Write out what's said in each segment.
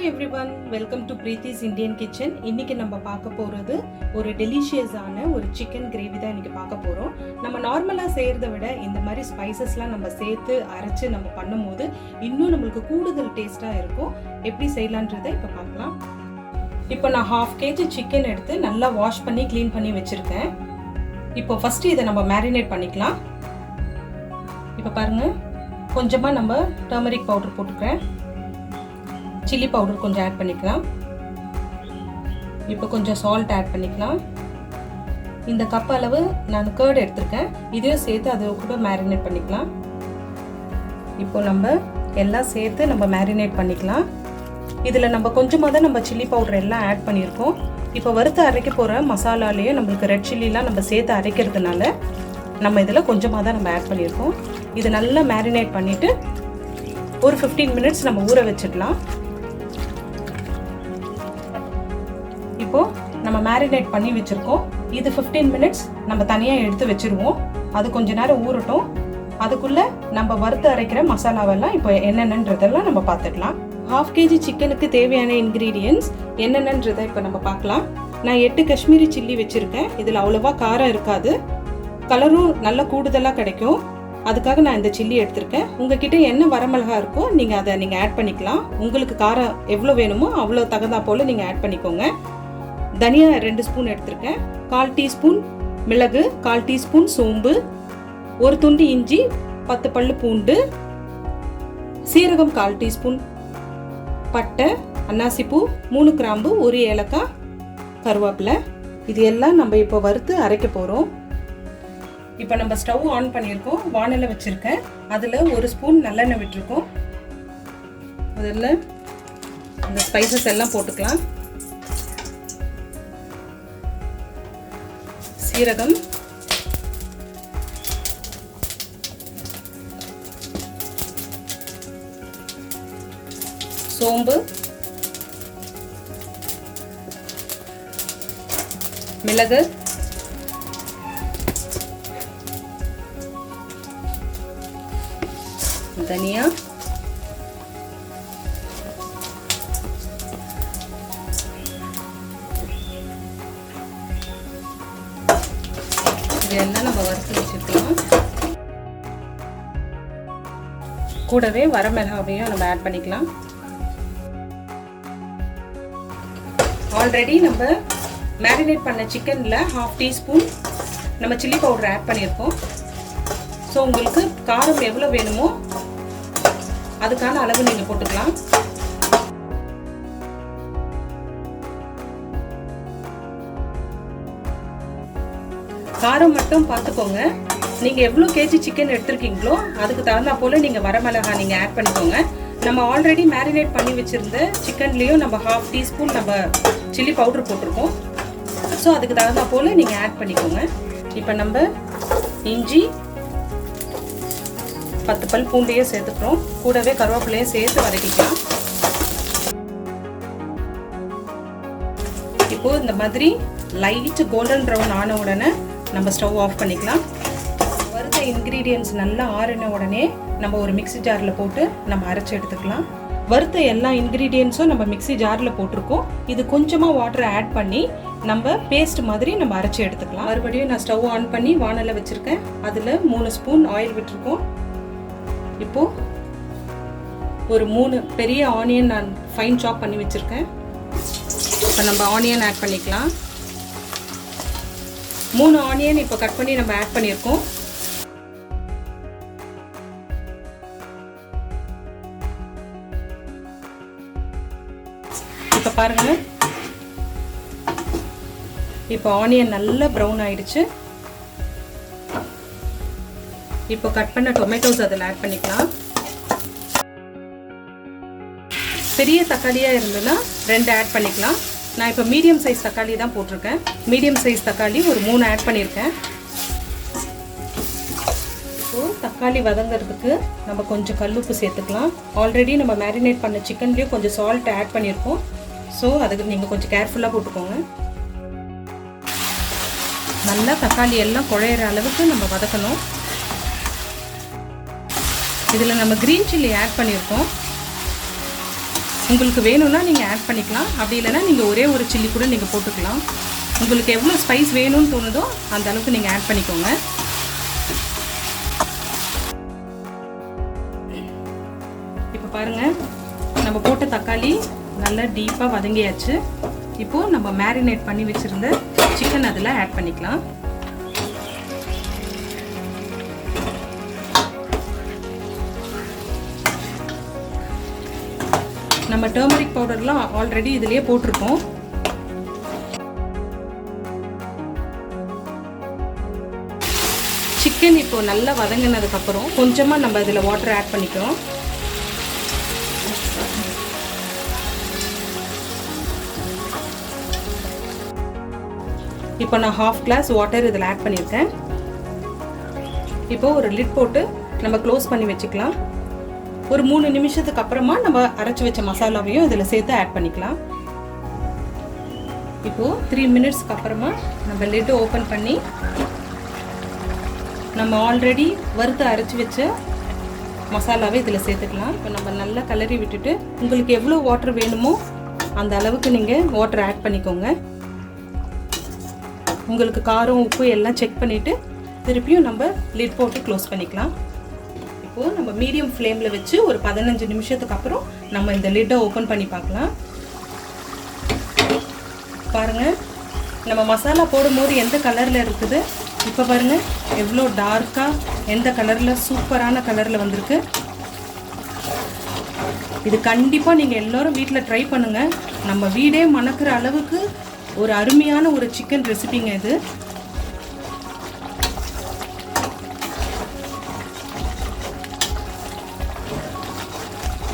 everyone, welcome to Preethi's Indian Kitchen. இன்னைக்கு நம்ம பார்க்க போறது ஒரு டெலிஷியஸான ஒரு சிக்கன் கிரேவி தான் இன்னைக்கு பார்க்க போறோம். நம்ம நார்மலா செய்யறதை விட இந்த மாதிரி ஸ்பைசஸ்லாம் நம்ம சேர்த்து அரைச்சு நம்ம பண்ணும்போது இன்னும் நமக்கு கூடுதல் டேஸ்டா இருக்கும். எப்படி செய்யலாம்ன்றதை இப்ப பார்க்கலாம். இப்போ நான் 1/2 kg சிக்கன் எடுத்து நல்லா வாஷ் பண்ணி க்ளீன் பண்ணி வச்சிருக்கேன். இப்போ ஃபர்ஸ்ட் இதை நம்ம மேரினேட் பண்ணிக்கலாம். இப்போ பாருங்க, கொஞ்சமா நம்ம டர்மரிக் பவுடர் போட்டுக்கிறேன். சில்லி பவுடர் கொஞ்சம் ஆட் பண்ணிக்கலாம். இப்போ கொஞ்சம் சால்ட் ஆட் பண்ணிக்கலாம். இந்த கப் அளவு நான் கர்ட் எடுத்திருக்கேன், இதையும் சேர்த்து அதை கூட மேரினேட் பண்ணிக்கலாம். இப்போ நம்ம எல்லாம் சேர்த்து நம்ம மேரினேட் பண்ணிக்கலாம். இதில் நம்ம கொஞ்சமாக தான் நம்ம சில்லி பவுடர் எல்லாம் ஆட் பண்ணியிருக்கோம். இப்போ வறுத்து அரைக்க போகிற மசாலாலேயே நம்மளுக்கு ரெட் சில்லிலாம் நம்ம சேர்த்து அரைக்கிறதுனால நம்ம இதில் கொஞ்சமாக தான் நம்ம ஆட் பண்ணியிருக்கோம். இது நல்லா மேரினேட் பண்ணிவிட்டு ஒரு 15 minutes நம்ம ஊற வச்சிடலாம். இப்போது நம்ம மேரினேட் பண்ணி வச்சுருக்கோம். இது 15 minutes நம்ம தனியாக எடுத்து வச்சுருவோம். அது கொஞ்ச நேரம் ஊறட்டும். அதுக்குள்ளே நம்ம வறுத்து அரைக்கிற மசாலாவெல்லாம் இப்போ என்னென்னன்றதெல்லாம் நம்ம பார்த்துக்கலாம். 1/2 kg சிக்கனுக்கு தேவையான இன்க்ரீடியன்ட்ஸ் என்னென்னன்றதை இப்போ நம்ம பார்க்கலாம். நான் 8 காஷ்மீரி சில்லி வச்சுருக்கேன். இதில் அவ்வளோவா காரம் இருக்காது, கலரும் நல்லா கூடுதலாக கிடைக்கும். அதுக்காக நான் இந்த சில்லி எடுத்திருக்கேன். உங்ககிட்ட என்ன வரமிளகா இருக்கோ நீங்கள் அதை நீங்கள் ஆட் பண்ணிக்கலாம். உங்களுக்கு காரம் எவ்வளோ வேணுமோ அவ்வளோ தகுந்தா போல் நீங்கள் ஆட் பண்ணிக்கோங்க. தனியா 2 ஸ்பூன் எடுத்திருக்கேன். 1/4 டீஸ்பூன் மிளகு, 1/4 டீஸ்பூன் சோம்பு, ஒரு துண்டு இஞ்சி, 10 பல்லு பூண்டு, சீரகம் 1/4 டீஸ்பூன், பட்டை, அன்னாசிப்பூ, 3 கிராம்பு, 1 ஏலக்காய், கருவேப்பிலை. இது எல்லாம் நம்ம இப்போ வறுத்து அரைக்க போகிறோம். இப்போ நம்ம ஸ்டவ் ஆன் பண்ணியிருக்கோம். வானலை வச்சுருக்கேன். அதில் 1 ஸ்பூன் நல்லெண்ணெய் விட்டுருக்கோம். அதில் இந்த ஸ்பைசஸ் எல்லாம் போட்டுக்கலாம். சீரகம், சோம்பு, மிளகு, தனியா, இதெல்லாம் நம்ம வறுத்து வச்சுக்கலாம். கூடவே வரமிளகாவையும் நம்ம ஆட் பண்ணிக்கலாம். ஆல்ரெடி நம்ம மேரினேட் பண்ண சிக்கனில் 1/2 டீஸ்பூன் நம்ம சில்லி பவுடர் ஆட் பண்ணியிருக்கோம். ஸோ உங்களுக்கு காரம் எவ்வளோ வேணுமோ அதுக்கான அளவு நீங்கள் போட்டுக்கலாம். காரம் மட்டும் பார்த்துக்கோங்க. நீங்கள் எவ்வளோ கேஜி சிக்கன் எடுத்துருக்கீங்களோ அதுக்கு தகுந்தா போல் நீங்கள் வரமிளகா நீங்கள் ஆட் பண்ணிக்கோங்க. நம்ம ஆல்ரெடி மேரினேட் பண்ணி வச்சுருந்த சிக்கன்லேயும் நம்ம 1/2 டீஸ்பூன் நம்ம சில்லி பவுடர் போட்டிருக்கோம். ஸோ அதுக்கு தகுந்தா போல் நீங்கள் ஆட் பண்ணிக்கோங்க. இப்போ நம்ம இஞ்சி, 10 பல் பூண்டையும் சேர்த்துக்கிறோம். கூடவே கருவேப்பிலையும் சேர்த்து வதக்கிக்கலாம். இப்போது இந்த மாதிரி லைட் கோல்டன் ப்ரௌன் ஆன உடனே நம்ம ஸ்டவ் ஆஃப் பண்ணிக்கலாம். வறுத்த இன்க்ரீடியன்ட்ஸ் நல்லா ஆறின உடனே நம்ம ஒரு மிக்ஸி ஜாரில் போட்டு நம்ம அரைச்சி எடுத்துக்கலாம். வறுத்த எல்லா இன்க்ரீடியன்ட்ஸும் நம்ம மிக்ஸி ஜாரில் போட்டிருக்கோம். இது கொஞ்சமாக வாட்டரை ஆட் பண்ணி நம்ம பேஸ்ட் மாதிரி நம்ம அரைச்சி எடுத்துக்கலாம். மறுபடியும் நான் ஸ்டவ் ஆன் பண்ணி வானலை வச்சுருக்கேன். அதில் 3 ஸ்பூன் ஆயில் விட்டுருக்கோம். இப்போது ஒரு 3 பெரிய ஆனியன் நான் ஃபைன் சாப் பண்ணி வச்சுருக்கேன். இப்போ நம்ம ஆனியன் ஆட் பண்ணிக்கலாம். 3 ஆனியன் இப்போ கட் பண்ணி நம்ம ஆட் பண்ணியிருக்கோம். இப்போ பாருங்க, இப்போ ஆனியன் நல்லா ப்ரௌன் ஆயிடுச்சு. இப்போ கட் பண்ண டொமேட்டோஸ் அதில் ஆட் பண்ணிக்கலாம். பெரிய தக்காளியாக இருந்ததுன்னா 2 ஆட் பண்ணிக்கலாம். நான் இப்போ மீடியம் சைஸ் தக்காளி தான் போட்டிருக்கேன். மீடியம் சைஸ் தக்காளி ஒரு 3 ஆட் பண்ணியிருக்கேன். இப்போது தக்காளி வதங்கிறதுக்கு நம்ம கொஞ்சம் கல்லுப்பு சேர்த்துக்கலாம். ஆல்ரெடி நம்ம மேரினேட் பண்ண சிக்கன்லேயும் கொஞ்சம் சால்ட் ஆட் பண்ணியிருக்கோம். ஸோ அதுக்கு நீங்கள் கொஞ்சம் கேர்ஃபுல்லாக போட்டுக்கோங்க. நல்லா தக்காளி எல்லாம் குழையிற அளவுக்கு நம்ம வதக்கணும். இதில் நம்ம க்ரீன் சில்லி ஆட் பண்ணியிருக்கோம். உங்களுக்கு வேணும்னா நீங்கள் ஆட் பண்ணிக்கலாம், அப்படி இல்லைன்னா நீங்கள் ஒரே ஒரு சில்லி கூட நீங்கள் போட்டுக்கலாம். உங்களுக்கு எவ்வளோ ஸ்பைஸ் வேணும்னு தோணுதோ அந்த அளவுக்கு நீங்கள் ஆட் பண்ணிக்கோங்க. இப்போ பாருங்கள், நம்ம போட்ட தக்காளி நல்லா டீப்பாக வதங்கியாச்சு. இப்போது நம்ம மேரினேட் பண்ணி வச்சுருந்த சிக்கன் அதில் ஆட் பண்ணிக்கலாம். நம்ம டர்மரிக் பவுடர்லாம் ஆல்ரெடி இதிலேயே போட்டிருக்கோம். சிக்கன் இப்போ நல்லா வதங்கினதுக்கப்புறம் கொஞ்சமாக நம்ம இதில் வாட்டர் ஆட் பண்ணிக்கிறோம். இப்போ நான் 1/2 கிளாஸ் வாட்டர் இதில் ஆட் பண்ணியிருக்கேன். இப்போ ஒரு லிட் போட்டு நம்ம க்ளோஸ் பண்ணி வச்சுக்கலாம். ஒரு 3 நிமிஷத்துக்கு அப்புறமா நம்ம அரைச்சி வச்ச மசாலாவையும் இதில் சேர்த்து ஆட் பண்ணிக்கலாம். இப்போது 3 மினிட்ஸ்க்கு அப்புறமா நம்ம லிட்டு ஓப்பன் பண்ணி நம்ம ஆல்ரெடி வறுத்து அரைச்சி வச்ச மசாலாவை இதில் சேர்த்துக்கலாம். இப்போ நம்ம நல்லா கிளறி விட்டுட்டு உங்களுக்கு எவ்வளோ வாட்டர் வேணுமோ அந்த அளவுக்கு நீங்கள் வாட்டர் ஆட் பண்ணிக்கோங்க. உங்களுக்கு காரம் உப்பு எல்லாம் செக் பண்ணிவிட்டு திருப்பியும் நம்ம லிட் போட்டு க்ளோஸ் பண்ணிக்கலாம். இப்போது நம்ம மீடியம் ஃப்ளேமில் வச்சு ஒரு 15 நிமிஷத்துக்கு அப்புறம் நம்ம இந்த லிட்டை ஓப்பன் பண்ணி பார்க்கலாம். பாருங்கள், நம்ம மசாலா போடும்போது எந்த கலரில் இருக்குது, இப்போ பாருங்கள் எவ்வளோ டார்க்காக எந்த கலரில் சூப்பரான கலரில் வந்திருக்கு. இது கண்டிப்பாக நீங்கள் எல்லோரும் வீட்டில் ட்ரை பண்ணுங்கள். நம்ம வீடே மணக்கிற அளவுக்கு ஒரு அருமையான ஒரு சிக்கன் ரெசிபிங்க இது.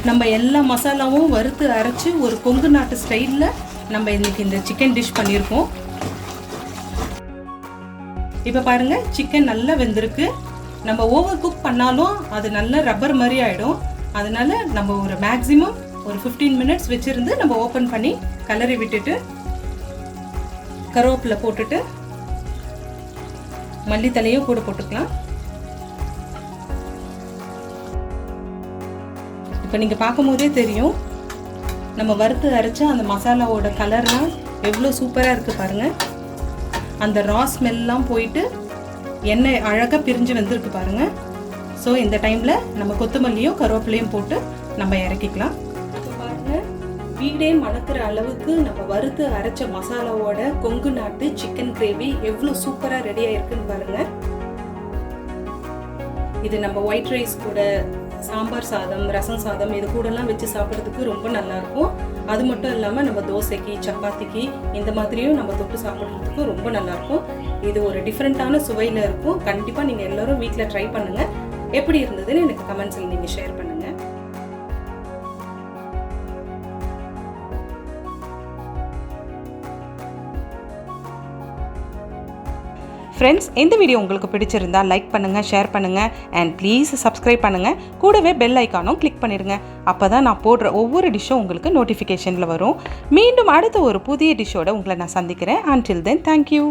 நம்ம எல்லா மசாலாவும் வறுத்து அரைச்சி ஒரு கொங்கு நாட்டு ஸ்டைலில் நம்ம இன்றைக்கி இந்த சிக்கன் டிஷ் பண்ணியிருக்கோம். இப்போ பாருங்கள், சிக்கன் நல்லா வெந்திருக்கு. நம்ம ஓவர் குக் பண்ணாலும் அது நல்ல ரப்பர் மாதிரி ஆகிடும். அதனால நம்ம ஒரு மேக்ஸிமம் ஒரு 15 மினிட்ஸ் வச்சுருந்து நம்ம ஓப்பன் பண்ணி கலரி விட்டுட்டு கருவேப்பிலை போட்டுட்டு மல்லித்தலையும் கூட போட்டுக்கலாம். இப்போ நீங்கள் பார்க்கும்போதே தெரியும் நம்ம வறுத்து அரைச்ச அந்த மசாலாவோட கலர்லாம் எவ்வளோ சூப்பராக இருக்குது பாருங்கள். அந்த ரா ஸ்மெல்லாம் போயிட்டு எண்ணெய் அழகாக பிரிஞ்சு வந்துருக்கு பாருங்கள். ஸோ இந்த டைமில் நம்ம கொத்தமல்லியும் கருவேப்பிலையும் போட்டு நம்ம இறக்கிக்கலாம். பாருங்கள், வீடே மணக்கிற அளவுக்கு நம்ம வறுத்து அரைச்ச மசாலாவோட கொங்கு நாட்டு சிக்கன் கிரேவி எவ்வளோ சூப்பராக ரெடி ஆயிருக்குன்னு பாருங்கள். இது நம்ம ஒயிட் ரைஸ் கூட, சாம்பார் சாதம், ரசம் சாதம் இது கூடலாம் வச்சு சாப்பிட்றதுக்கு ரொம்ப நல்லாயிருக்கும். அது மட்டும் இல்லாமல் நம்ம தோசைக்கு, சப்பாத்திக்கு இந்த மாதிரியும் நம்ம தொட்டு சாப்பிட்றதுக்கு ரொம்ப நல்லாயிருக்கும். இது ஒரு டிஃப்ரெண்ட்டான சுவையில் இருக்கும். கண்டிப்பாக நீங்கள் எல்லோரும் வீட்டில் ட்ரை பண்ணுங்கள். எப்படி இருந்ததுன்னு எனக்கு கமெண்ட்ஸில் நீங்கள் ஷேர் பண்ணுங்கள். ஃப்ரெண்ட்ஸ், இந்த வீடியோ உங்களுக்கு பிடிச்சிருந்தா லைக் பண்ணுங்கள், ஷேர் பண்ணுங்கள் அண்ட் ப்ளீஸ் சப்ஸ்கிரைப் பண்ணுங்கள். கூடவே பெல் ஐக்கானும் கிளிக் பண்ணிடுங்க. அப்போ தான் நான் போடுற ஒவ்வொரு டிஷ்ஷும் உங்களுக்கு நோட்டிஃபிகேஷனில் வரும். மீண்டும் அடுத்த ஒரு புதிய டிஷ்ஷோட உங்களை நான் சந்திக்கிறேன். until then, thank you.